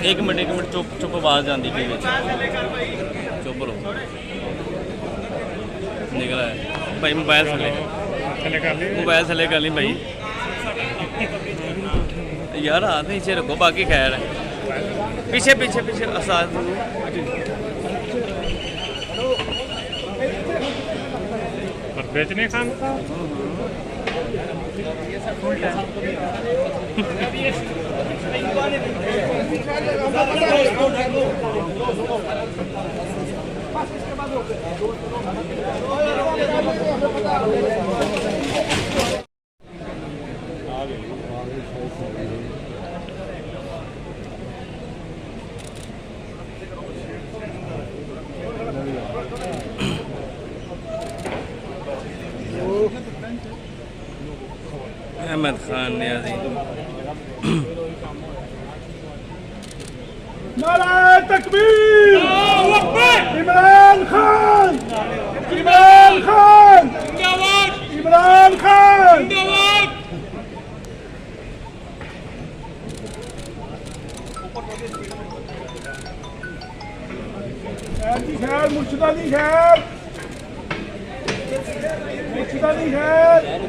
एक मिनट चुप चुप आवाज़ आती पी चुप लो निकला है भाई मोबाइल थले कर ली भाई यार हाथ नीचे रखो बाकी खैर है पीछे पीछे पीछे साथ बेचने खान अहमद खान नियाज़ी नारे तकबीर इमरान खान इमरान खान इमरान खान खैर मुर्शिदा दी खैर मुर्शिदा दी खैर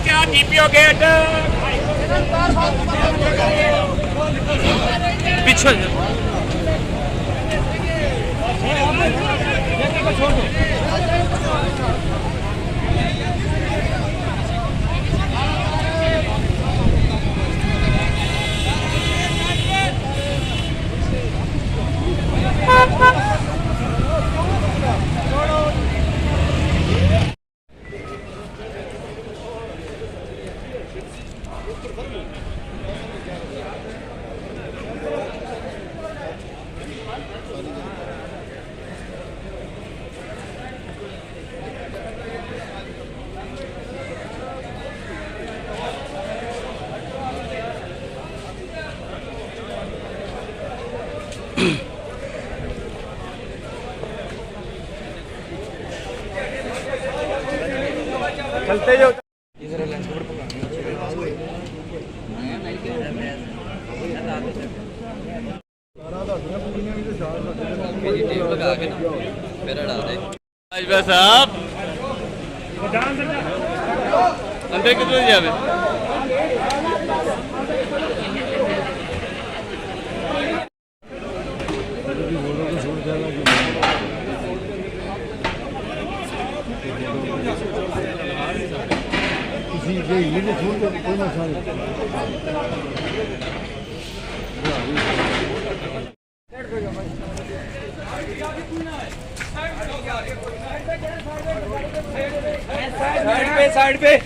क्या जीपीओ गेट पीछे चलते जाओ बाजवा साहब अंदर कितने जावे ये छोड़ दो कोई मसला नहीं साइड पे